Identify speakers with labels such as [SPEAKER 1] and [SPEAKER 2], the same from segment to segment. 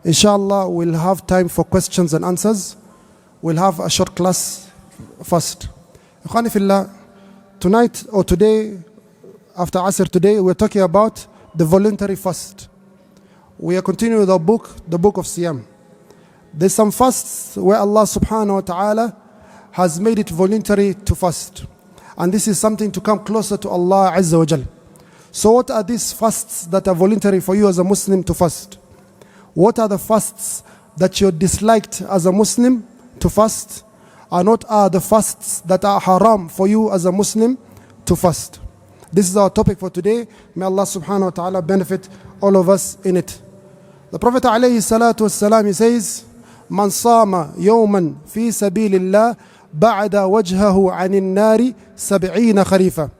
[SPEAKER 1] Inshallah, we'll have time for questions and answers. We'll have a short class first. Ikhwani fillah, tonight or today, after Asr today, we're talking about the voluntary fast. We are continuing with our book, the book of Siyam. There's some fasts where Allah subhanahu wa ta'ala has made it voluntary to fast. And this is something to come closer to Allah Azza wa Jal. So what are these fasts that are voluntary for you as a Muslim to fast? What are the fasts that you're disliked as a Muslim to fast? And what are the fasts that are haram for you as a Muslim to fast? This is our topic for today. May Allah subhanahu wa ta'ala benefit all of us in it. The Prophet alayhi salatu wassalam, he says, Man sama yawman fi sabilillah ba'da wajhahu anin nari sab'ina kharifa.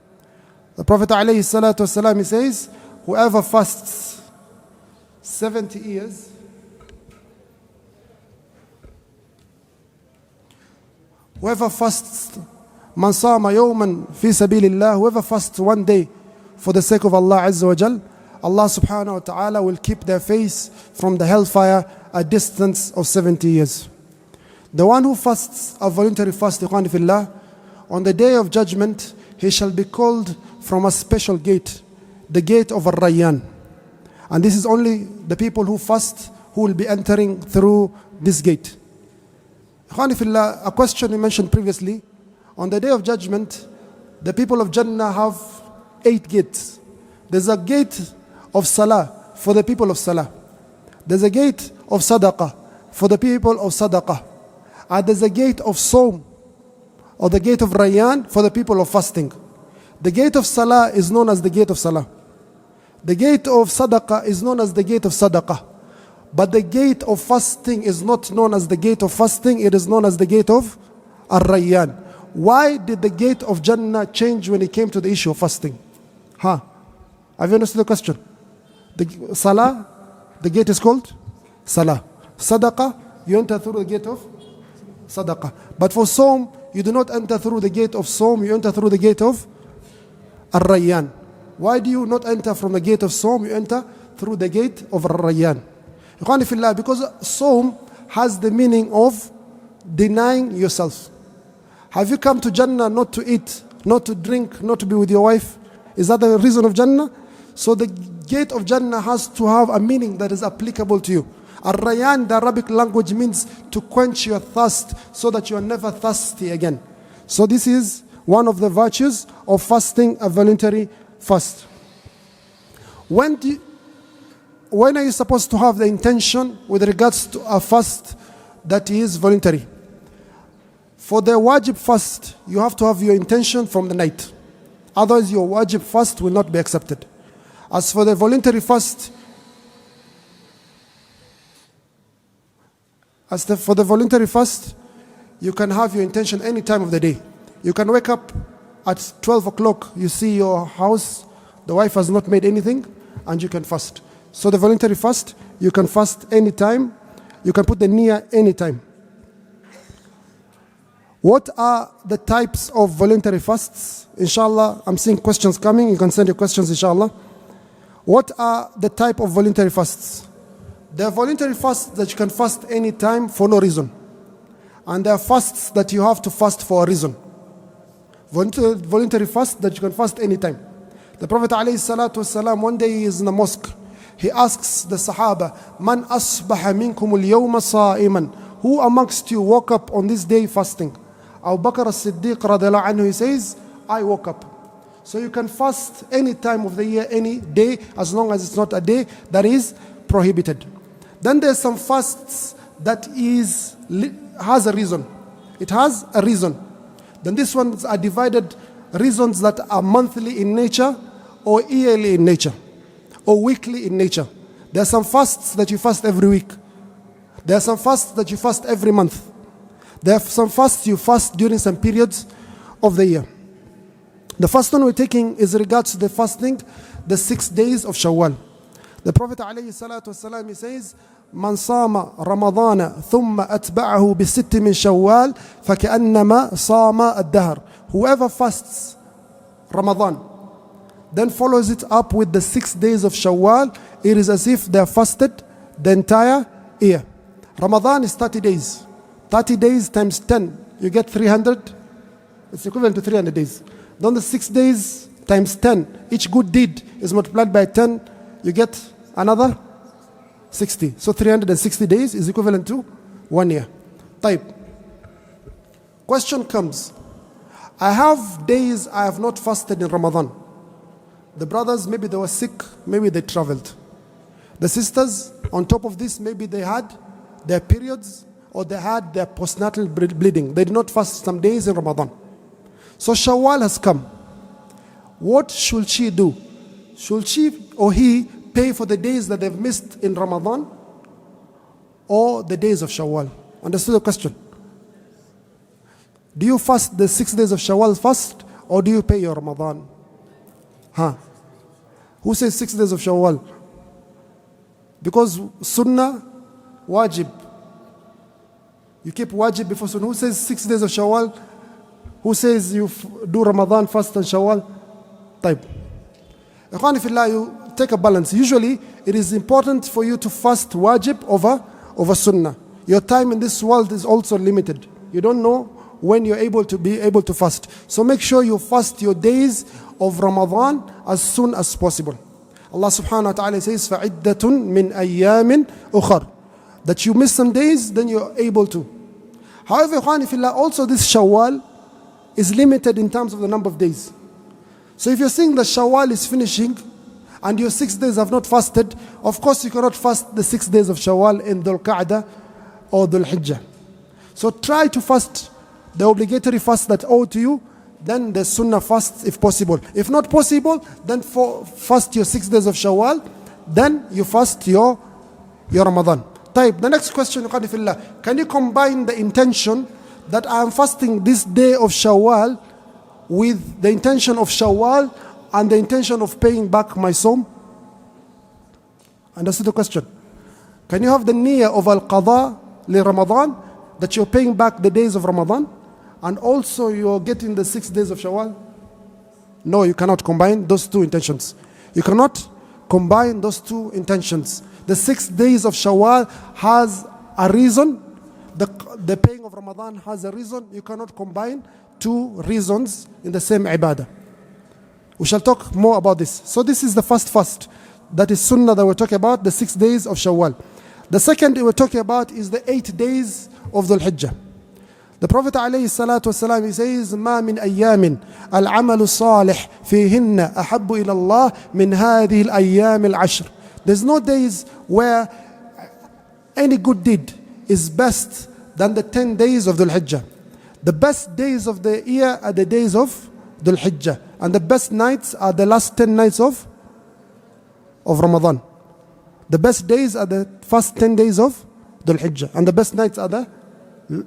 [SPEAKER 1] The Prophet alayhi salatu wassalam, he says, whoever fasts 70 years, whoever fasts, man sama yawman fi sabilillah, whoever fasts one day for the sake of Allah Azza wa Jal, Allah subhanahu wa ta'ala will keep their face from the hellfire a distance of 70 years. The one who fasts a voluntary fast, ikhwani fillah, on the day of judgment, he shall be called from a special gate, the gate of Ar-Rayyan. And this is only the people who fast who will be entering through this gate. Ikhwani fillah, a question we mentioned previously, on the day of judgment, the people of Jannah have 8 gates. There's a gate of Salah for the people of Salah. There's a gate of Sadaqah for the people of Sadaqah. And there's a gate of Sawm, or the gate of Rayyan, for the people of fasting. The gate of Salah is known as the gate of Salah. The gate of Sadaqah is known as the gate of Sadaqah. But the gate of fasting is not known as the gate of fasting, it is known as the gate of Ar-Rayyan. Why did the gate of Jannah change when it came to the issue of fasting? Have you understood the question? The Salah, the gate is called Salah. Sadaqah, you enter through the gate of Sadaqah. But for Sawm, you do not enter through the gate of Sawm, you enter through the gate of Ar-Rayyan. Why do you not enter from the gate of Sawm, you enter through the gate of Ar-Rayyan? Because Sawm has the meaning of denying yourself. Have you come to Jannah not to eat, not to drink, not to be with your wife? Is that the reason of Jannah? So the gate of Jannah has to have a meaning that is applicable to you. Ar-Rayyan, the Arabic language, means to quench your thirst so that you are never thirsty again. So this is one of the virtues of fasting, a voluntary fast. When are you supposed to have the intention with regards to a fast that is voluntary? For the wajib fast, you have to have your intention from the night. Otherwise, your wajib fast will not be accepted. As for the voluntary fast, you can have your intention any time of the day. You can wake up at 12 o'clock, you see your house, the wife has not made anything, and you can fast. So the voluntary fast, you can fast any time. You can put the niyyah any time. What are the types of voluntary fasts? Inshallah, I'm seeing questions coming. You can send your questions, inshallah. What are the type of voluntary fasts? There are voluntary fasts that you can fast any time for no reason. And there are fasts that you have to fast for a reason. Voluntary fast that you can fast any time. The Prophet ﷺ, one day he is in the mosque. He asks the Sahaba, Man asbaha minkum al-yawma sa'iman? Who amongst you woke up on this day fasting? Abu Bakr as-Siddiq radiyallahu anhu, he says, I woke up. So you can fast any time of the year, any day, as long as it's not a day that is prohibited. Then there's some fasts that has a reason. It has a reason. Then these ones are divided, reasons that are monthly in nature, or yearly in nature, or weekly in nature. There are some fasts that you fast every week. There are some fasts that you fast every month. There are some fasts you fast during some periods of the year. The first one we're taking is regards to the fasting, the 6 days of Shawwal. The Prophet ﷺ, he says, Man sama Ramadana thumma atba'ahu bi sitti min Shawwal faka'annama sama ad-dahr. Whoever fasts Ramadan, then follows it up with the 6 days of Shawwal, it is as if they have fasted the entire year. Ramadan is 30 days. 30 days times 10, you get 300. It's equivalent to 300 days. Then the 6 days times 10, each good deed is multiplied by 10, you get another 60. So 360 days is equivalent to 1 year. Type. Question comes. I have days I have not fasted in Ramadan. The brothers, maybe they were sick, maybe they traveled. The sisters, on top of this, maybe they had their periods or they had their postnatal bleeding. They did not fast some days in Ramadan. So Shawwal has come. What should she do? Should she or he pay for the days that they've missed in Ramadan or the days of Shawwal? Understood the question? Do you fast the 6 days of Shawwal first or do you pay your Ramadan? Who says 6 days of Shawwal? Because Sunnah, wajib. You keep wajib before Sunnah. Who says 6 days of Shawwal? Who says you do Ramadan first and Shawwal? Type. Ikhwani fillah, you take a balance. Usually, it is important for you to fast wajib over Sunnah. Your time in this world is also limited. You don't know when you're able to fast. So make sure you fast your days of Ramadan as soon as possible. Allah subhanahu wa ta'ala says, فَعِدَّةٌ مِّنْ أَيَّامٍ أُخَرٍ. That you miss some days, then you're able to. However, ikhwani fillah, also this Shawwal is limited in terms of the number of days. So if you're seeing that Shawwal is finishing and your 6 days have not fasted, of course you cannot fast the 6 days of Shawwal in Dhul Qa'dah or Dhul Hijjah. So try to fast the obligatory fast that owed to you, then the Sunnah fast if possible. If not possible, then fast your 6 days of Shawwal, then you fast your Ramadan. Type. The next question, can you combine the intention that I am fasting this day of Shawwal with the intention of Shawwal and the intention of paying back my Sawm? Understood the question? Can you have the niyyah of al-qadha li Ramadan, that you're paying back the days of Ramadan, and also you're getting the 6 days of Shawwal? No, you cannot combine those two intentions. You cannot combine those two intentions. The 6 days of Shawwal has a reason. The paying of Ramadan has a reason. You cannot combine two reasons in the same ibadah. We shall talk more about this. So this is the first fast. That is Sunnah that we're talking about, the 6 days of Shawwal. The second we're talking about is the 8 days of Dhul Hijjah. The Prophet ﷺ, he says, مَا مِنْ أَيَّامٍ الْعَمَلُ الصَّالِحِ فِيهِنَّ أَحَبُّ إِلَى اللَّهِ مِنْ هَذِهِ الْأَيَّامِ الْعَشْرِ. There's no days where any good deed is best than the 10 days of Dhul Hijjah. The best days of the year are the days of Dhul Hijjah, and the best nights are the last 10 nights of Ramadan. The best days are the first 10 days of Dhul Hijjah, and the best nights are the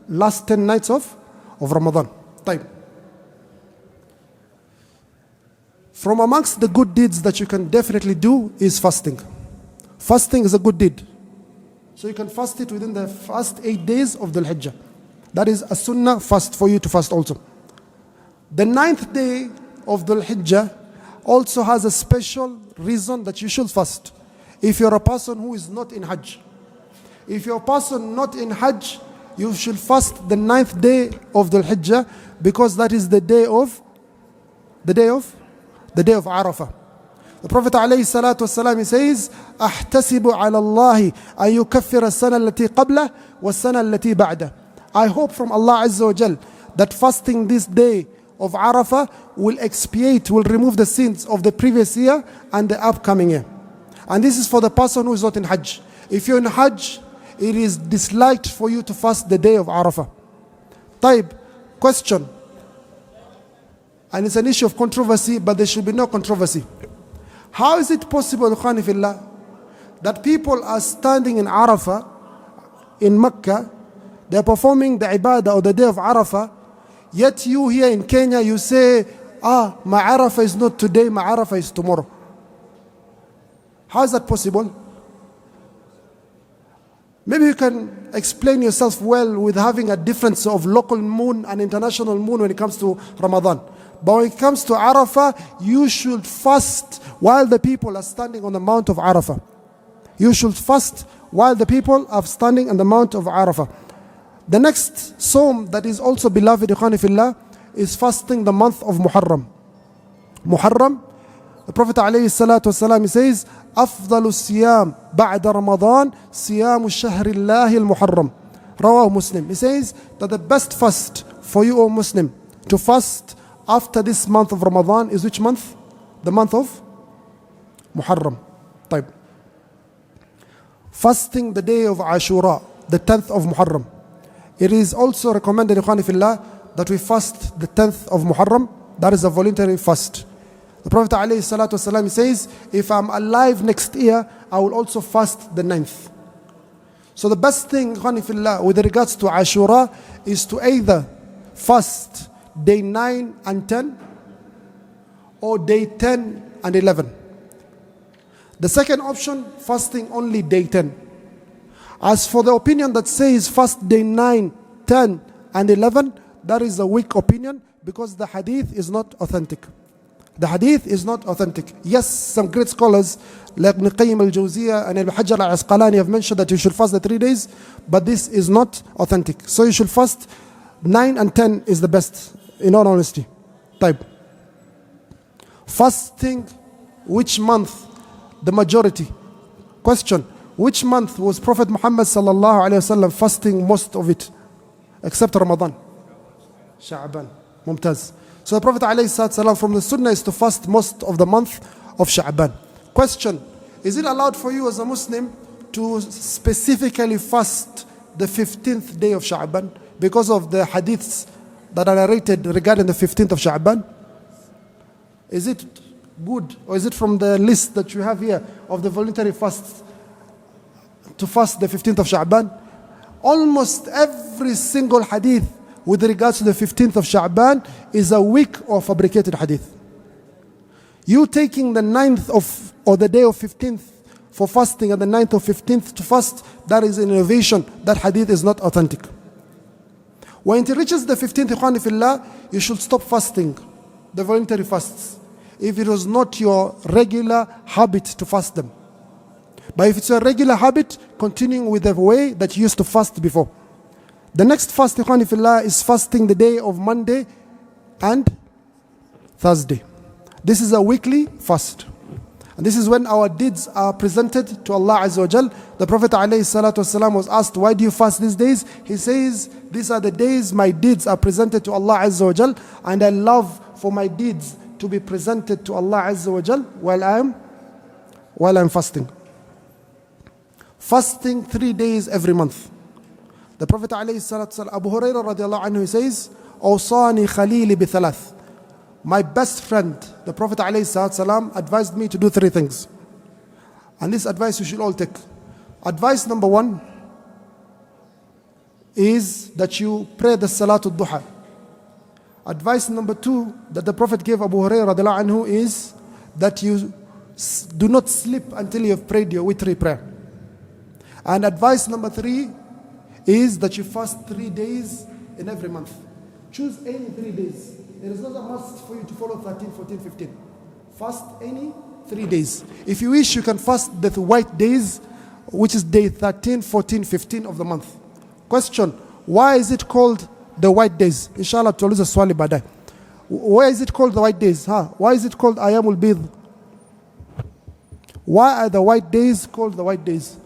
[SPEAKER 1] last 10 nights of Ramadan. Time. From amongst the good deeds that you can definitely do is fasting. Fasting is a good deed. So you can fast it within the first 8 days of Dhul Hijjah. That is a sunnah fast for you to fast also. The 9th day of Dhul Hijjah also has a special reason that you should fast. If you're a person who is not in Hajj. If you're a person not in Hajj, you should fast the 9th day of Dhul Hijjah, because that is the day of Arafah. The Prophet ﷺ, he says, أحتسب على الله أن يكفر السنة التي قبله والسنة التي بعده. I hope from Allah Azza wa Jal that fasting this day of Arafah will expiate, will remove the sins of the previous year and the upcoming year. And this is for the person who is not in Hajj. If you're in Hajj, it is disliked for you to fast the day of Arafah. Taib, question. And it's an issue of controversy, but there should be no controversy. How is it possible, Khani Fillah, that people are standing in Arafah, in Mecca, they're performing the ibadah or the day of Arafah, yet you here in Kenya, you say, my Arafah is not today, my Arafah is tomorrow. How is that possible? Maybe you can explain yourself well with having a difference of local moon and international moon when it comes to Ramadan. But when it comes to Arafah, you should fast while the people are standing on the Mount of Arafah. You should fast while the people are standing on the Mount of Arafah. The next Sawm that is also beloved, Ikhwani Fillah, is fasting the month of Muharram. Muharram, the Prophet ﷺ, he says, أفضل الصيام بعد رمضان صيام الشهر الله المحرم. Rawah Muslim. He says that the best fast for you, O Muslim, to fast after this month of Ramadan is which month? The month of Muharram. طيب. Fasting the day of Ashura, the 10th of Muharram. It is also recommended, Ikhwani Fillah, that we fast the 10th of Muharram. That is a voluntary fast. The Prophet ﷺ says, if I'm alive next year, I will also fast the 9th. So the best thing, Ikhwani Fillah, with regards to Ashura is to either fast day 9 and 10 or day 10 and 11. The second option, fasting only day 10. As for the opinion that says fast day 9, 10 and 11, that is a weak opinion because the hadith is not authentic. The hadith is not authentic. Yes, some great scholars like Ibn Qayyim al-Jawziyah and Ibn Hajar al-Asqalani have mentioned that you should fast the 3 days, but this is not authentic. So you should fast 9 and 10 is the best, in all honesty. Type. Fasting, which month? The majority. Question, which month was Prophet Muhammad sallallahu alayhi wasallam fasting most of it? Except Ramadan. Sha'ban. Mumtaz. So the Prophet ﷺ from the Sunnah is to fast most of the month of Sha'ban. Question, is it allowed for you as a Muslim to specifically fast the 15th day of Sha'ban because of the hadiths that are narrated regarding the 15th of Sha'ban? Is it good, or is it from the list that you have here of the voluntary fasts to fast the 15th of Sha'ban? Almost every single hadith with regards to the 15th of Sha'ban is a weak or fabricated hadith. You taking the 9th of, or the day of 15th for fasting and the 9th of 15th to fast, that is an innovation. That hadith is not authentic. When it reaches the 15th, Ikhwani Fillah, you should stop fasting, the voluntary fasts, if it was not your regular habit to fast them. But if it's a regular habit, continuing with the way that you used to fast before. The next fast, Ikhwani Fillah, is fasting the day of Monday and Thursday. This is a weekly fast. And this is when our deeds are presented to Allah Azza wa Jal. The Prophet ﷺ was asked, why do you fast these days? He says, these are the days my deeds are presented to Allah Azza wa Jal, and I love for my deeds to be presented to Allah Azza wa Jal while I'm fasting. Fasting 3 days every month. The Prophet ﷺ, Abu Hurairah radiallahu anhu, he says, Awsani Khalili bithalath. My best friend, the Prophet ﷺ, advised me to do 3 things. And this advice you should all take. Advice number 1 is that you pray the Salatul Duha. Advice number 2 that the Prophet gave Abu Hurairah radiallahu anhu is that you do not sleep until you have prayed your witri prayer. And advice number 3 is that you fast 3 days in every month. Choose any 3 days. It is not a must for you to follow 13, 14, 15. Fast any 3 days. If you wish, you can fast the white days, which is day 13, 14, 15 of the month. Question, why is it called the white days? Inshallah, tuuliza swali baadaye. Why is it called the white days? Why is it called Ayamul Bid? Why are the white days called the white days?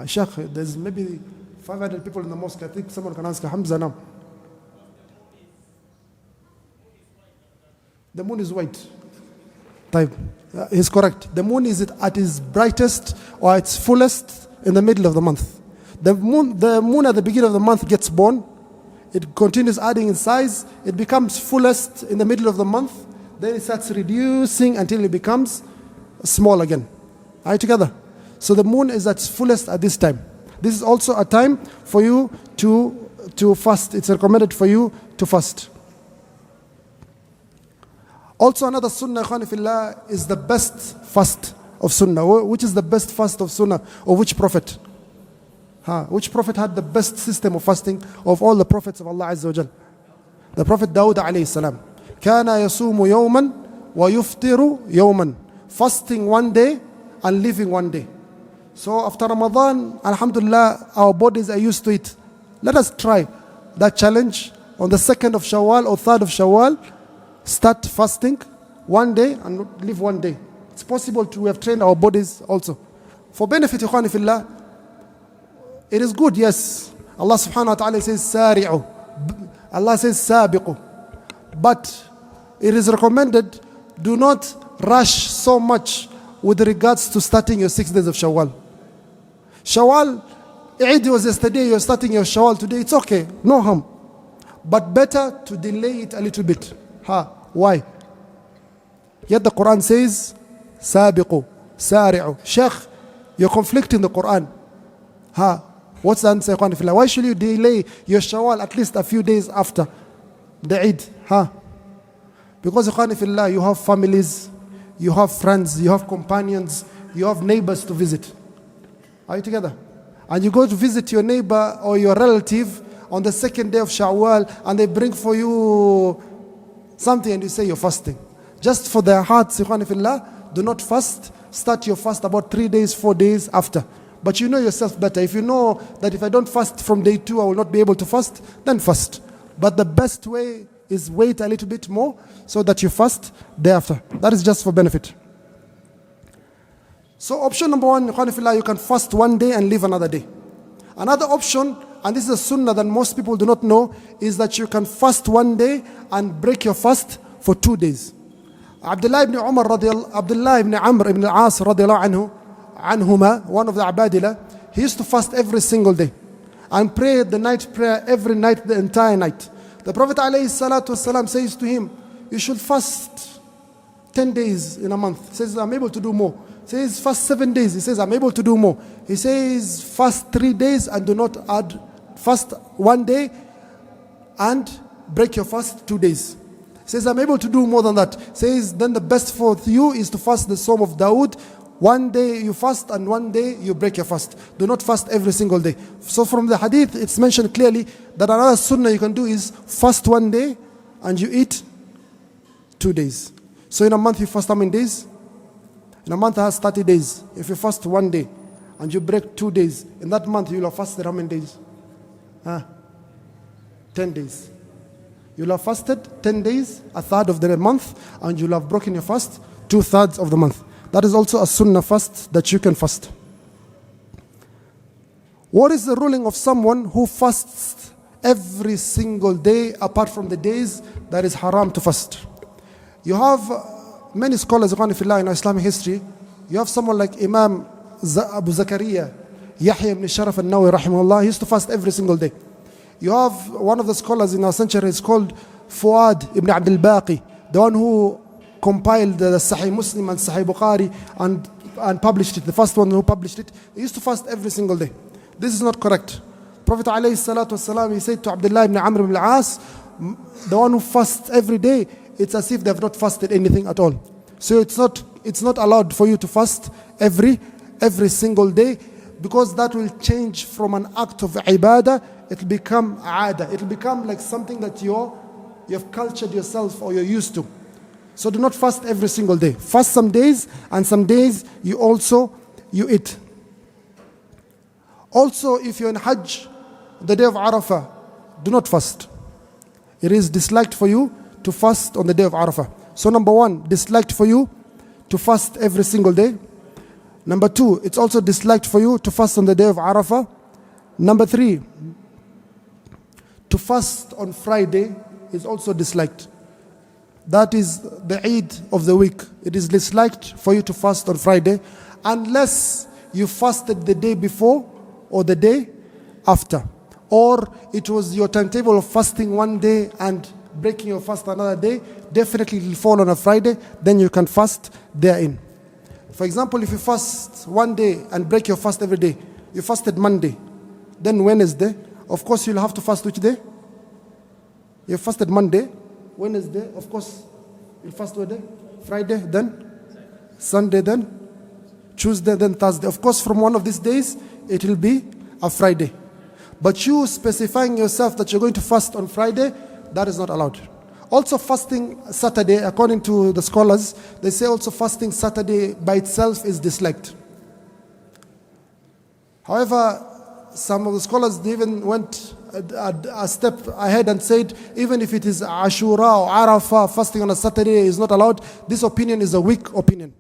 [SPEAKER 1] Sheikh, there's maybe 500 people in the mosque. I think someone can answer. Hamza now. The moon is white. He's correct. The moon is at its brightest or its fullest in the middle of the month. The moon at the beginning of the month gets born. It continues adding in size. It becomes fullest in the middle of the month. Then it starts reducing until it becomes small again. Are you together? So the moon is at its fullest at this time. This is also a time for you to fast. It's recommended for you to fast. Also another sunnah, Ikhwani Fillah, is the best fast of sunnah. Which is the best fast of sunnah? Of which prophet? Which prophet had the best system of fasting of all the prophets of Allah Azza wa Jal? The Prophet Dawud alayhi salam. كَانَ يَصُومُ يَوْمًا وَيُفْطِرُ يَوْمًا. Fasting one day and leaving one day. So after Ramadan, alhamdulillah, our bodies are used to it. Let us try that challenge on the 2nd of Shawwal or 3rd of Shawwal. Start fasting one day and leave one day. It's possible to have trained our bodies also. For benefit, ikhwani fillah, it is good, yes. Allah subhanahu wa ta'ala says, Sari'u. Allah says, Sabiqu. But it is recommended, do not rush so much with regards to starting your 6 days of Shawwal. Shawwal, Eid was yesterday, you're starting your Shawwal today, it's okay, no harm. But better to delay it a little bit. Why? Yet the Quran says, Sabiqu, Sari'u. Sheikh, you're conflicting the Quran. What's the answer? Why should you delay your Shawwal at least a few days after the Eid? Because you have families, you have friends, you have companions, you have neighbors to visit. Are you together? And you go to visit your neighbor or your relative on the 2nd day of Shawwal, and they bring for you something and you say you're fasting. Just for their hearts, do not fast. Start your fast about 3 days, 4 days after. But you know yourself better. If you know that if I don't fast from day 2, I will not be able to fast, then fast. But the best way is wait a little bit more so that you fast thereafter. That is just for benefit. So option number 1, you can fast one day and leave another day. Another option, and this is a sunnah that most people do not know, is that you can fast one day and break your fast for 2 days. Abdullah ibn Amr ibn al-As radiallahu anhuma, one of the Abadila, he used to fast every single day and pray the night prayer every night, the entire night. The Prophet ﷺ says to him, you should fast 10 days in a month. He says, I'm able to do more. He says, fast 7 days. He says, I'm able to do more. He says, fast 3 days and do not add, fast 1 day and break your fast 2 days. He says, I'm able to do more than that. He says, then the best for you is to fast the Psalm of Dawood. 1 day you fast and 1 day you break your fast. Do not fast every single day. So from the hadith, it's mentioned clearly that another sunnah you can do is fast 1 day and you eat 2 days. So in a month you fast how many days? In a month it has 30 days. If you fast 1 day and you break 2 days, in that month you'll have fasted how many days? 10 days. You'll have fasted 10 days, a third of the month, and you'll have broken your fast 2/3 of the month. That is also a sunnah fast that you can fast. What is the ruling of someone who fasts every single day apart from the days that is haram to fast? You have many scholars in Islamic history. You have someone like Imam Abu Zakaria, Yahya ibn Sharaf al-Nawawi rahimahullah. He used to fast every single day. You have one of the scholars in our century is called Fuad ibn Abdul Baqi, the one who compiled the Sahih Muslim and Sahih Bukhari and published it, the first one who published it. He used to fast every single day. This is not correct. Prophet ﷺ, he said to Abdullah ibn Amr ibn al-As, the one who fasts every day, it's as if they have not fasted anything at all. So it's not allowed for you to fast every single day, because that will change from an act of ibadah, it will become aada. It will become like something that you have cultured yourself or you're used to. So do not fast every single day. Fast some days, and some days you eat. Also, if you're in Hajj, the day of Arafah, do not fast. It is disliked for you to fast on the day of Arafah. So number 1, disliked for you to fast every single day. Number 2, it's also disliked for you to fast on the day of Arafah. Number 3, to fast on Friday is also disliked. That is the Eid of the week. It is disliked for you to fast on Friday unless you fasted the day before or the day after. Or it was your timetable of fasting one day and breaking your fast another day. Definitely it will fall on a Friday. Then you can fast therein. For example, if you fast one day and break your fast every day, you fasted Monday, then Wednesday, of course you'll have to fast which day? You fasted Monday, Wednesday, of course, you'll fast what day? Friday, then Sunday, then Tuesday, then Thursday. Of course, from one of these days, it will be a Friday. But you specifying yourself that you're going to fast on Friday, that is not allowed. Also fasting Saturday, according to the scholars, they say also fasting Saturday by itself is disliked. However, some of the scholars even went a step ahead and said, even if it is Ashura or Arafah, fasting on a Saturday is not allowed. This opinion is a weak opinion.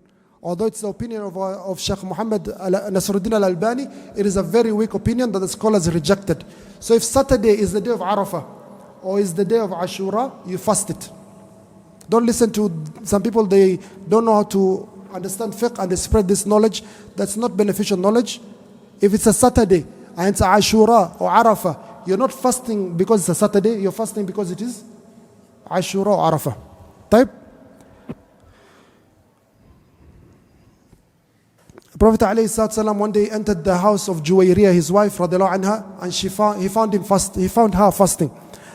[SPEAKER 1] Although it's the opinion of Sheikh Muhammad Nasruddin al-Albani, it is a very weak opinion that the scholars rejected. So if Saturday is the day of Arafah, or is the day of Ashura, you fast it. Don't listen to some people, they don't know how to understand fiqh and they spread this knowledge. That's not beneficial knowledge. If it's a Saturday and it's Ashura or Arafah, you're not fasting because it's a Saturday, you're fasting because it is Ashura or Arafah. Type. Prophet ﷺ one day entered the house of Juwayriyah, his wife, radiallahu anha, and he found her fasting.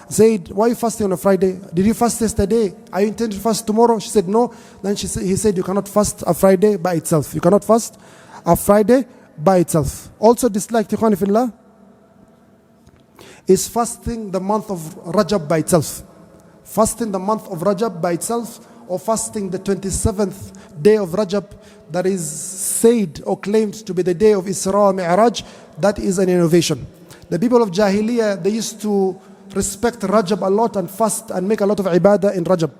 [SPEAKER 1] Said, why are you fasting on a Friday? Did you fast yesterday? Are you intending to fast tomorrow? She said, no. Then he said, you cannot fast a Friday by itself. You cannot fast a Friday by itself. Also disliked, Ikhwan fillah, is fasting the month of Rajab by itself. Fasting the month of Rajab by itself, or fasting the 27th day of Rajab that is said or claimed to be the day of Isra Mi'raj, that is an innovation. The people of Jahiliyyah, they used to respect Rajab a lot and fast and make a lot of ibadah in Rajab.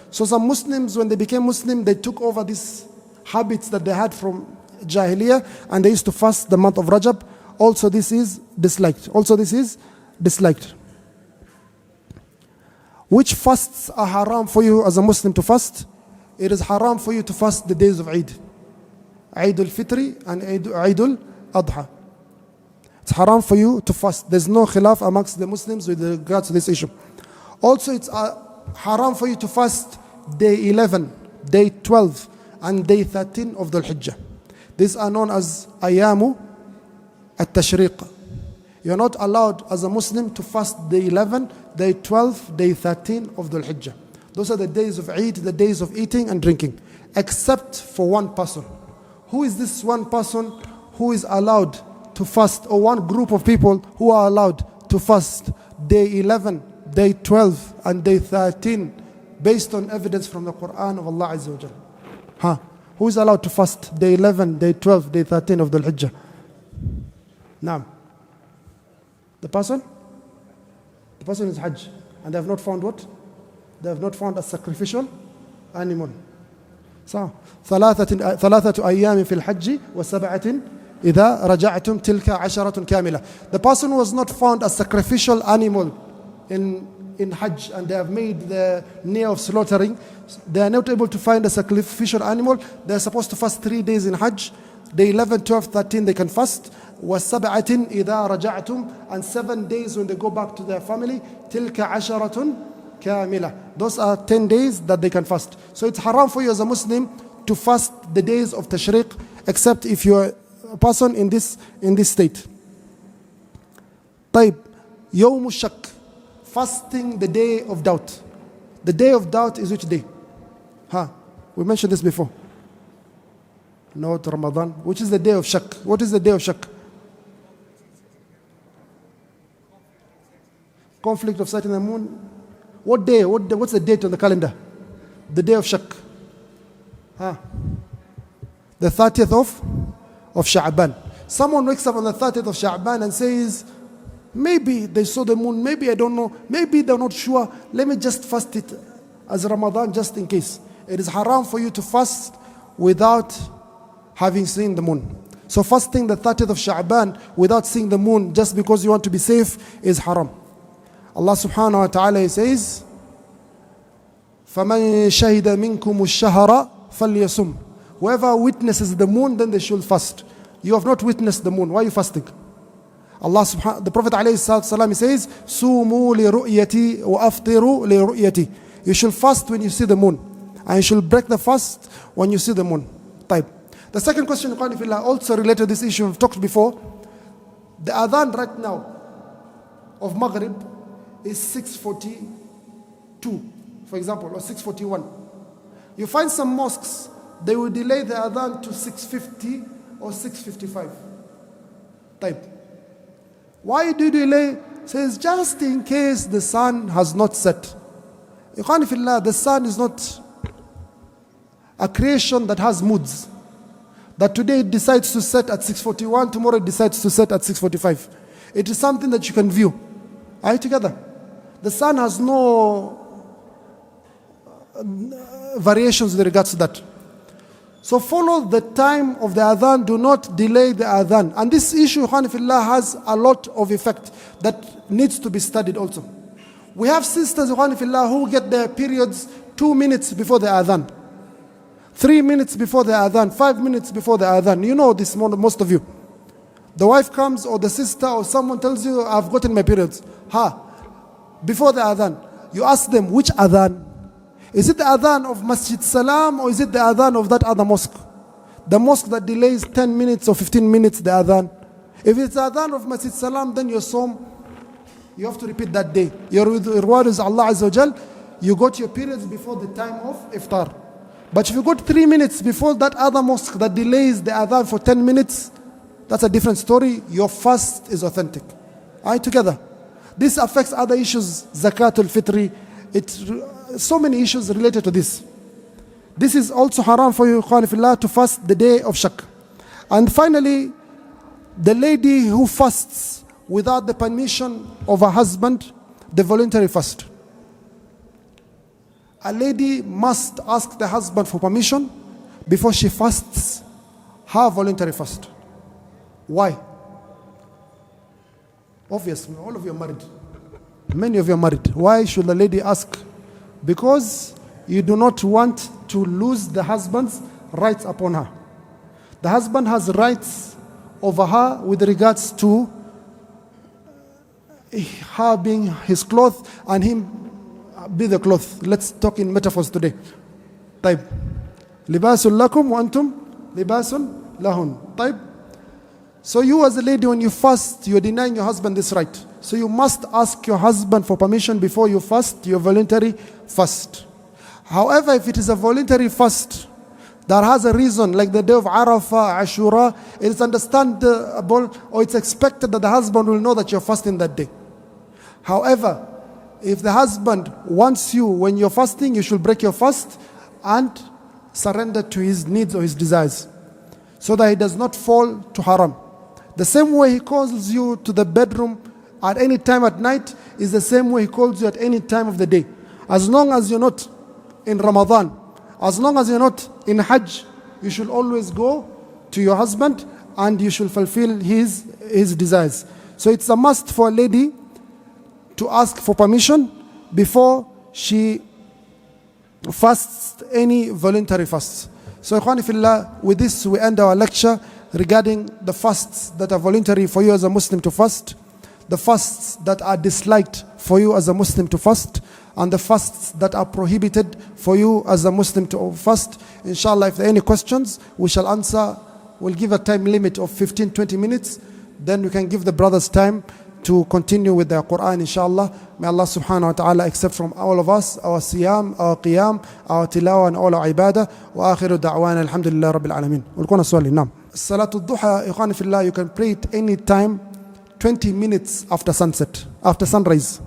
[SPEAKER 1] So some Muslims, when they became Muslim, they took over these habits that they had from Jahiliyyah and they used to fast the month of Rajab. Also this is disliked. Which fasts are haram for you as a Muslim to fast? It is haram for you to fast the days of Eid. Eid al-Fitri and Eid al-Adha. It's haram for you to fast. There's no khilaf amongst the Muslims with regards to this issue. Also, it's haram for you to fast day 11, day 12, and day 13 of the Hijjah. These are known as Ayamu at-Tashriq. You're not allowed as a Muslim to fast day 11, day 12, day 13 of the Hijjah. Those are the days of Eid, the days of eating and drinking, except for one person. Who is this one person who is allowed to fast, or one group of people who are allowed to fast day 11, day 12 and day 13 based on evidence from the Quran of Allah Azza wa Jal? Who is allowed to fast day 11, day 12, day 13 of the Hijjah? Naam. The person? The person is Hajj, and they have not found what? They have not found a sacrificial animal. So, ثلاثة أيام في الحج وسبعة إذا رجعتم تلك عشرة كاملة. The person who has not found a sacrificial animal in Hajj and they have made the near of slaughtering, they are not able to find a sacrificial animal. They are supposed to fast 3 days in Hajj. Day 11, 12, 13 they can fast. وَسَبْعَةٍ إِذَا رَجَعْتُمْ, and 7 days when they go back to their family. تِلْكَ عَشَرَةٌ كَامِلَةٌ. Those are 10 days that they can fast. So it's haram for you as a Muslim to fast the days of Tashriq, except if you are a person in this state. طيب, يوم الشك, fasting the day of doubt. The day of doubt is which day? We mentioned this before. Not Ramadan. Which is the day of shak? What is the day of shak? Conflict of sight in the moon. What day? What's the date on the calendar? The day of shak. The 30th of Sha'ban. Someone wakes up on the 30th of Sha'ban and says, maybe they saw the moon, maybe I don't know, maybe they're not sure, let me just fast it as Ramadan just in case. It is haram for you to fast without having seen the moon. So fasting the 30th of Sha'ban without seeing the moon just because you want to be safe is haram. Allah subhanahu wa ta'ala says, فَمَنْ شَهِدَ مِنْكُمُ الشَّهَرَ فَلْيَصُمْ. Whoever witnesses the moon, then they should fast. You have not witnessed the moon. Why are you fasting? The Prophet ﷺ says, "Sumu li ru'yati wa aftiru li ru'yati." You should fast when you see the moon, and you should break the fast when you see the moon. Type. The second question, also related to this issue we've talked before. The adhan right now of Maghrib is 6:42, for example, or 6:41. You find some mosques, they will delay the adhan to 6:50 or 6:55. Type. Why do you delay? Says just in case the sun has not set. Ikhwani fillah, the sun is not a creation that has moods. That today it decides to set at 6:41, tomorrow it decides to set at 6:45. It is something that you can view. Are you together? The sun has no variations with regards to that. So follow the time of the adhan, do not delay the adhan. And this issue, ikhwani fillah, has a lot of effect that needs to be studied also. We have sisters, ikhwani fillah, who get their periods 2 minutes before the adhan, 3 minutes before the adhan, 5 minutes before the adhan. You know this, most of you. The wife comes, or the sister, or someone tells you, I've gotten my periods. Before the adhan. You ask them, which adhan? Is it the adhan of Masjid Salam, or is it the adhan of that other mosque? The mosque that delays 10 minutes or 15 minutes the adhan. If it's the adhan of Masjid Salam, then your som, you have to repeat that day. Your reward is Allah Azza wa Jal. You got your periods before the time of iftar. But if you got 3 minutes before that other mosque that delays the adhan for 10 minutes, that's a different story. Your fast is authentic. Are you together? This affects other issues, zakatul fitri. So many issues related to this. This is also haram for you, ikhwan fillah, to fast the day of shak. And finally, the lady who fasts without the permission of her husband, the voluntary fast. A lady must ask the husband for permission before she fasts her voluntary fast. Why? Obviously, all of you are married. Many of you are married. Why should the lady ask? Because you do not want to lose the husband's rights upon her. The husband has rights over her with regards to her being his cloth and him be the cloth. Let's talk in metaphors today. طيب. لباس لكم وأنتم لباس لهن. طيب. So you as a lady, when you fast, you're denying your husband this right. So you must ask your husband for permission before you fast your voluntary fast. However, if it is a voluntary fast that has a reason, like the day of Arafah, Ashura, it is understandable or it's expected that the husband will know that you're fasting that day. However, if the husband wants you when you're fasting, you should break your fast and surrender to his needs or his desires, so that he does not fall to haram. The same way he calls you to the bedroom at any time at night is the same way he calls you at any time of the day. As long as you're not in Ramadan, as long as you're not in Hajj, you should always go to your husband and you should fulfill his desires. So it's a must for a lady to ask for permission before she fasts any voluntary fasts. So ikhwani fillah, with this we end our lecture regarding the fasts that are voluntary for you as a Muslim to fast, the fasts that are disliked for you as a Muslim to fast, and the fasts that are prohibited for you as a Muslim to fast. Inshallah, if there are any questions, we shall answer. We'll give a time limit of 15-20 minutes. Then we can give the brothers time to continue with the Quran, inshallah. May Allah subhanahu wa ta'ala accept from all of us our siyam, our qiyam, our tilawa, and all our ibadah. Wa akhiru da'wana alhamdulillah rabbil alameen. Ulkuna swali, naam. Salatul duha, ikhwan fillah, you can pray it any time, 20 minutes after sunset, after sunrise.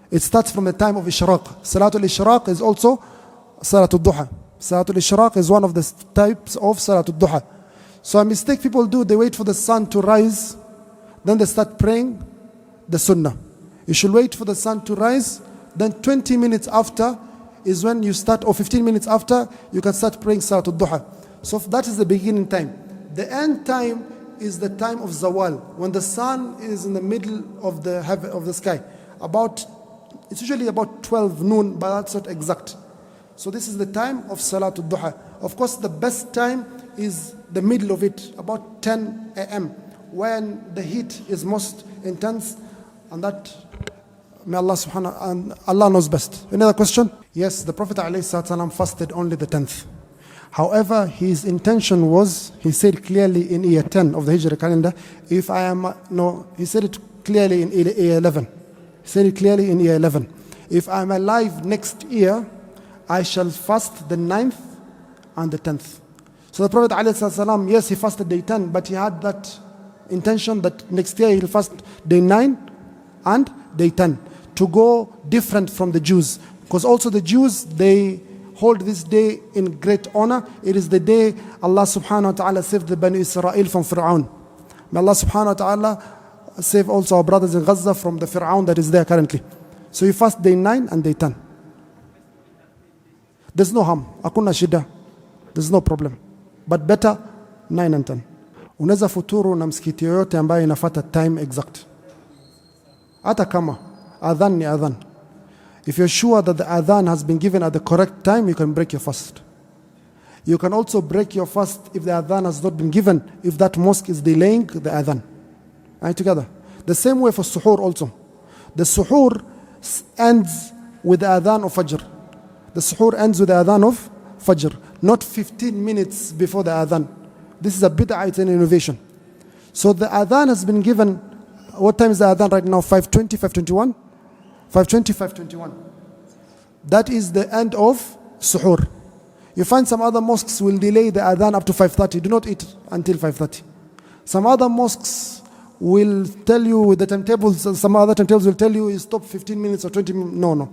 [SPEAKER 1] It starts from the time of Ishraq. Salatul Ishraq is also Salatul Duha. Salatul Ishraq is one of the types of Salatul Duha. So a mistake people do, they wait for the sun to rise, then they start praying the Sunnah. You should wait for the sun to rise, then 20 minutes after is when you start, or 15 minutes after, you can start praying Salatul Duha. So that is the beginning time. The end time is the time of Zawal, when the sun is in the middle of the heaven, of the sky. It's usually about 12 noon, but that's not exact. So this is the time of Salatul Duha. Of course, the best time is the middle of it, about 10 a.m., when the heat is most intense, and that, may Allah subhanahu wa ta'ala, Allah knows best. Another question? Yes, the Prophet ﷺ fasted only the 10th. However, his intention was, he said clearly in year 10 of the Hijra calendar, he said it clearly in year 11. He said it clearly in year 11. If I'm alive next year, I shall fast the 9th and the 10th. So the Prophet ﷺ, yes, he fasted day 10, but he had that intention that next year he'll fast day 9 and day 10, to go different from the Jews. Because also the Jews, they hold this day in great honor. It is the day Allah subhanahu wa ta'ala saved the Bani Israel from Fir'aun. May Allah subhanahu wa ta'ala save also our brothers in Gaza from the Fir'aun that is there currently. So you fast day 9 and day 10. There's no harm. Hakuna shida. There's no problem. But better 9 and 10. Unaweza futuru na msikiti yoyote ambayo inafuata time exact. Hata kama adhan ni adhan. If you're sure that the adhan has been given at the correct time, you can break your fast. You can also break your fast if the adhan has not been given, if that mosque is delaying the adhan. Right, together. The same way for suhoor also. The suhoor ends with the adhan of Fajr. The suhoor ends with the adhan of Fajr, not 15 minutes before the adhan. This is a bid'ah, it's an innovation. So the adhan has been given. What time is the adhan right now? 5:20, 5:21? 5:20, 5:21. That is the end of suhoor. You find some other mosques will delay the adhan up to 5:30. Do not eat until 5:30. Some other mosques will tell you with the timetables, some other timetables will tell you you stop 15 minutes or 20 minutes. No.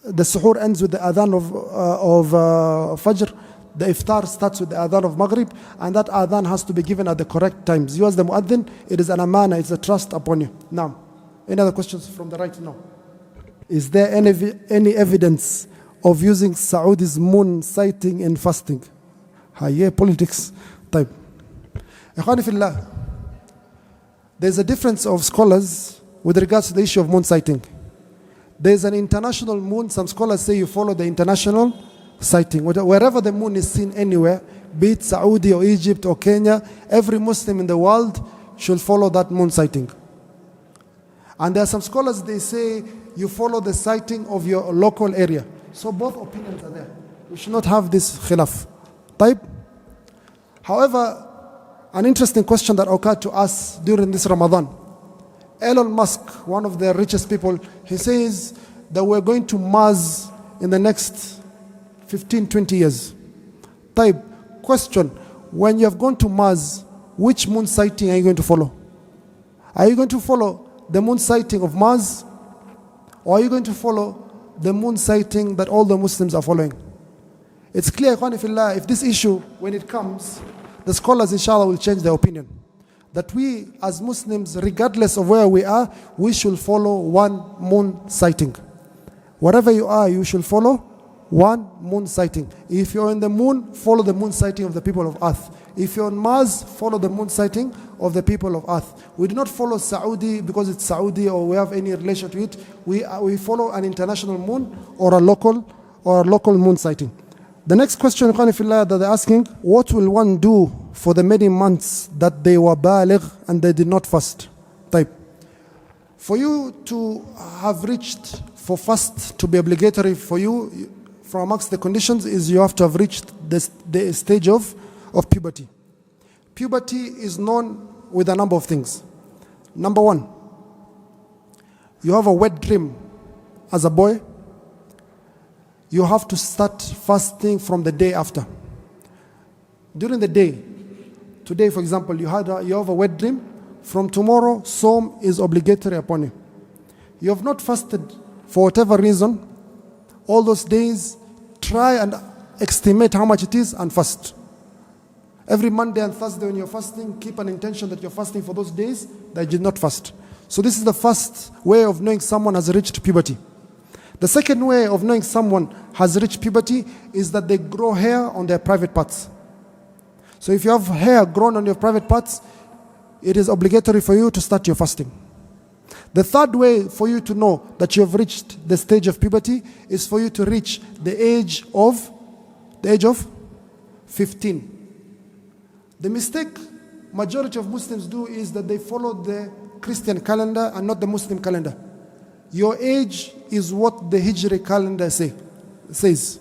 [SPEAKER 1] The suhoor ends with the adhan of Fajr. The iftar starts with the adhan of Maghrib, and that adhan has to be given at the correct times. You as the muaddin, it is an amana, it's a trust upon you. Now, any other questions from the right now? Is there any evidence of using Saudi's moon sighting in fasting? Politics type. Ikhwani fillah, there's a difference of scholars with regards to the issue of moon sighting. There's an international moon. Some scholars say you follow the international sighting. Wherever the moon is seen anywhere, be it Saudi or Egypt or Kenya, every Muslim in the world should follow that moon sighting. And there are some scholars, they say you follow the sighting of your local area. So both opinions are there. We should not have this khilaf. Type. However, an interesting question that occurred to us during this Ramadan. Elon Musk, one of the richest people, he says that we're going to Mars in the next 15, 20 years. Type. Question. When you have gone to Mars, which moon sighting are you going to follow? Are you going to follow the moon sighting of Mars? Or are you going to follow the moon sighting that all the Muslims are following? It's clear, if this issue, when it comes, the scholars inshallah will change their opinion. That we as Muslims, regardless of where we are, we should follow one moon sighting. Wherever you are, you should follow one moon sighting. If you're in the moon, follow the moon sighting of the people of earth. If you're on Mars, follow the moon sighting of the people of earth. We do not follow Saudi because it's Saudi or we have any relation to it. We follow an international moon or a local moon sighting. The next question that they're asking, what will one do for the many months that they were baligh and they did not fast? Type. For you to have reached, for fast to be obligatory for you, from amongst the conditions is you have to have reached the stage of puberty. Puberty is known with a number of things. Number one, you have a wet dream as a boy. You have to start fasting from the day after. During the day, today for example, you have a wet dream. From tomorrow, Sawm is obligatory upon you. You have not fasted for whatever reason. All those days, try and estimate how much it is and fast. Every Monday and Thursday when you're fasting, keep an intention that you're fasting for those days that you did not fast. So this is the first way of knowing someone has reached puberty. The second way of knowing someone has reached puberty is that they grow hair on their private parts. So if you have hair grown on your private parts, it is obligatory for you to start your fasting. The third way for you to know that you have reached the stage of puberty is for you to reach the age of 15. The mistake majority of Muslims do is that they follow the Christian calendar and not the Muslim calendar. Your age is what the Hijri calendar says.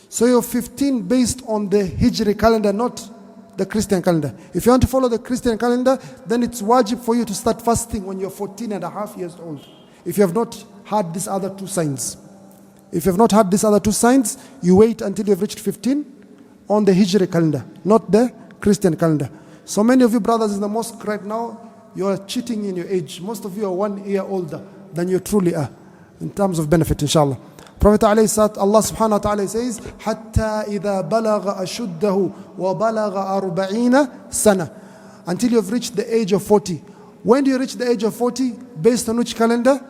[SPEAKER 1] So you're 15 based on the Hijri calendar, not the Christian calendar. If you want to follow the Christian calendar, then it's wajib for you to start fasting when you're 14 and a half years old. If you have not had these other two signs. If you have not had these other two signs, you wait until you've reached 15 on the Hijri calendar, not the Christian calendar. So many of you brothers in the mosque right now, you are cheating in your age. Most of you are 1 year older than you truly are. in terms of benefit, inshallah. Prophet ﷺ, Allah subhanahu wa ta'ala says, حَتَّى إِذَا بَلَغَ أَشُدَّهُ وَبَلَغَ أَرْبَعِينَ سَنَةً, until you have reached the age of 40. When do you reach the age of 40? Based on which calendar?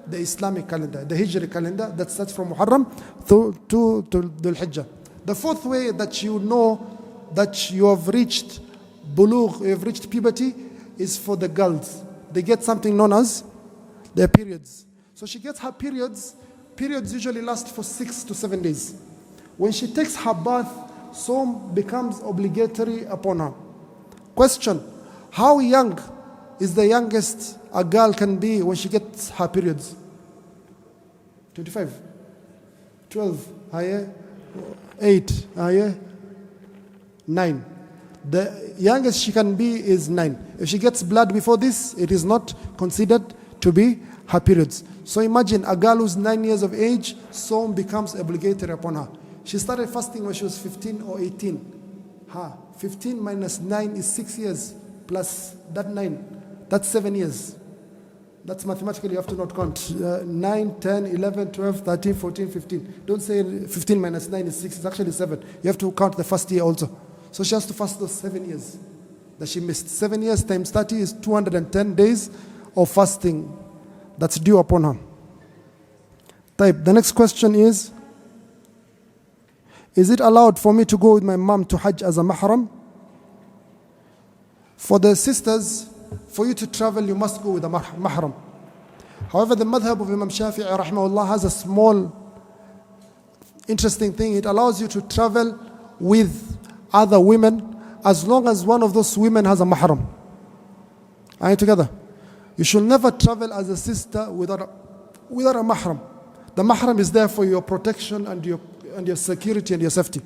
[SPEAKER 1] The Islamic calendar, the Hijri calendar, that starts from Muharram to Dhul Hijjah. The fourth way that you know that you have reached bulugh, you have reached puberty, is for the girls. They get something known as their periods. So she gets her periods. Periods usually last for 6 to 7 days. When she takes her bath, Sawm becomes obligatory upon her. Question: how young is the youngest a girl can be when she gets her periods? 25, 12, higher, 8, higher, 9. The youngest she can be is 9. If she gets blood before this, it is not considered to be her periods. So imagine a girl who's 9 years of age, Sawm becomes obligatory upon her. She started fasting when she was 15 or 18. 15 minus 9 is 6 years, plus that 9, that's 7 years. That's mathematically, you have to not count. 9, 10, 11, 12, 13, 14, 15. Don't say 15 minus 9 is 6, it's actually 7. You have to count the first year also. So she has to fast those 7 years that she missed. 7 years times 30 is 210 days of fasting that's due upon her. The next question is it allowed for me to go with my mom to Hajj as a mahram? For the sisters, for you to travel, you must go with a mahram. However, the madhab of Imam Shafi'i rahimahullah has a small interesting thing. It allows you to travel with other women as long as one of those women has a mahram. Are you together? You should never travel as a sister without a mahram. The mahram is there for your protection and your security and your safety.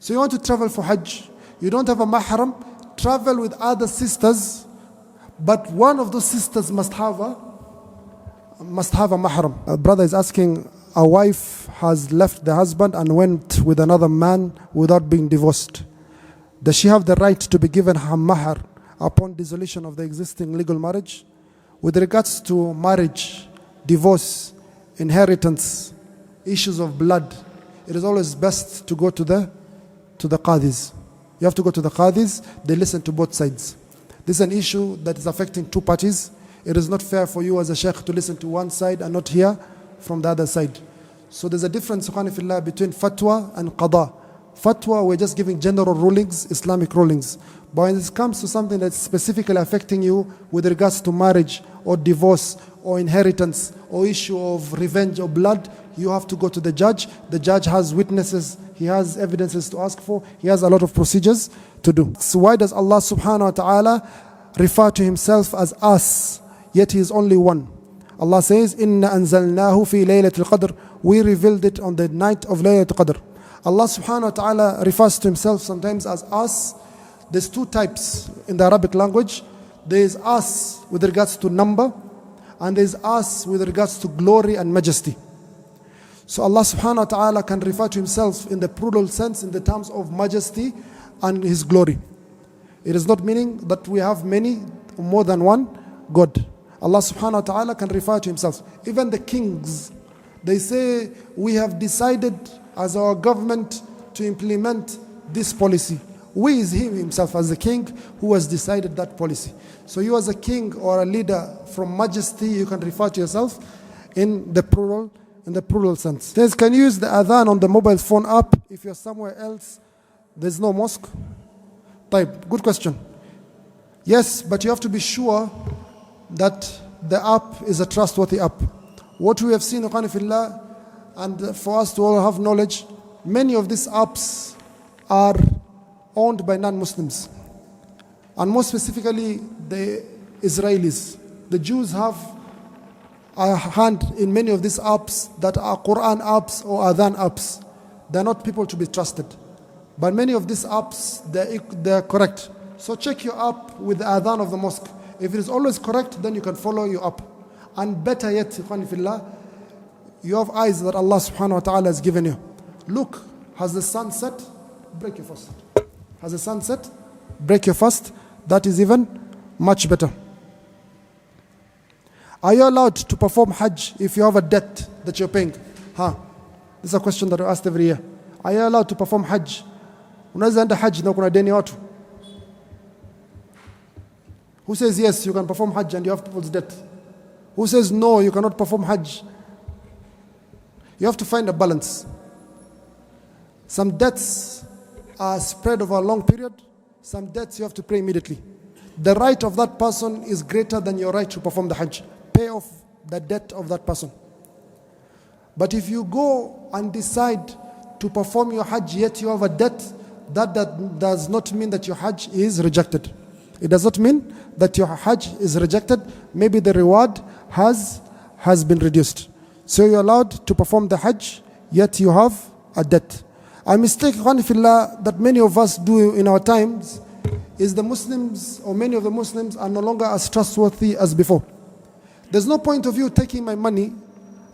[SPEAKER 1] So you want to travel for Hajj, you don't have a mahram, travel with other sisters, but one of those sisters must have a mahram. A brother is asking, a wife has left the husband and went with another man without being divorced. Does she have the right to be given her mahar upon dissolution of the existing legal marriage? With regards to marriage, divorce, inheritance, issues of blood, it is always best to go to the qadis. You have to go to the qadis, they listen to both sides. This is an issue that is affecting two parties. It is not fair for you as a sheikh to listen to one side and not hear from the other side. So there's a difference, subhanallah, between fatwa and qada. Fatwa, we're just giving general rulings, Islamic rulings. But when it comes to something that's specifically affecting you with regards to marriage or divorce or inheritance or issue of revenge or blood, you have to go to the judge. The judge has witnesses, he has evidences to ask for, he has a lot of procedures to do. So why does Allah subhanahu wa ta'ala refer to himself as us, yet he is only one? Allah says, Inna anzalnahu fi laylatil qadr. We revealed it on the night of Laylatul Qadr. Allah subhanahu wa ta'ala refers to himself sometimes as us. There's two types in the Arabic language. There is us with regards to number, and there is us with regards to glory and majesty. So Allah subhanahu wa ta'ala can refer to himself in the plural sense in the terms of majesty and his glory. It is not meaning that we have many, more than one God. Allah subhanahu wa ta'ala can refer to himself. Even the kings, they say, we have decided as our government to implement this policy. We is him himself as a king who has decided that policy. So you as a king or a leader from majesty, you can refer to yourself in the plural sense. It says, can you use the adhan on the mobile phone app if you're somewhere else, there's no mosque? Good question. Yes, but you have to be sure that the app is a trustworthy app. What we have seen, and for us to all have knowledge, many of these apps are owned by non-Muslims, and more specifically the Israelis. The Jews have a hand in many of these apps that are Quran apps or Adhan apps. They're not people to be trusted, but many of these apps, they're correct. So check your app with the Adhan of the mosque. If it is always correct, then you can follow your app. And better yet, you have eyes that Allah subhanahu wa ta'ala has given you. Look, has the sun set? Break your fast. Has the sun set? Break your fast. That is even much better. Are you allowed to perform Hajj if you have a debt that you're paying? This is a question that we asked every year. Are you allowed to perform Hajj? Unaweza enda Hajj na kuna deni watu? Who says yes, you can perform Hajj and you have people's debt? Who says no, you cannot perform Hajj? You have to find a balance. Some debts are spread over a long period. Some debts you have to pay immediately. The right of that person is greater than your right to perform the Hajj. Pay off the debt of that person. But if you go and decide to perform your Hajj yet you have a debt, that does not mean that your Hajj is rejected. It does not mean that your Hajj is rejected. Maybe the reward has been reduced. So you're allowed to perform the Hajj, yet you have a debt. A mistake, that many of us do in our times is the Muslims, or many of the Muslims, are no longer as trustworthy as before. There's no point of you taking my money,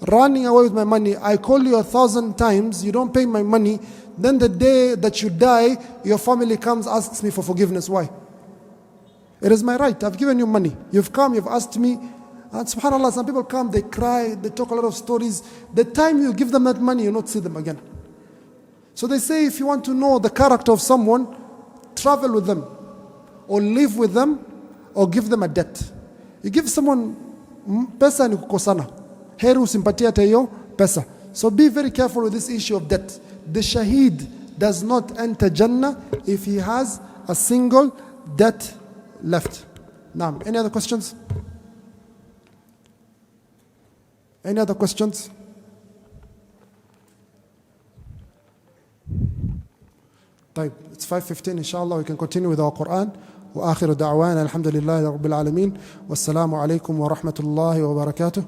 [SPEAKER 1] running away with my money. I call you 1,000 times, you don't pay my money. Then the day that you die, your family comes, asks me for forgiveness. Why? It is my right. I've given you money. You've come, you've asked me. And subhanAllah, some people come, they cry, they talk a lot of stories. The time you give them that money, you not see them again. So they say if you want to know the character of someone, travel with them, or live with them, or give them a debt. You give someone pesa ni kukosana. Heri usimpatie hata hiyo pesa. So be very careful with this issue of debt. The shaheed does not enter Jannah if he has a single debt left. Now, any other questions? Any other questions? طيب, it's 5:15 inshallah. We can continue with our Quran. وآخر دعوانا الحمد لله رب العالمين والسلام عليكم ورحمة الله وبركاته.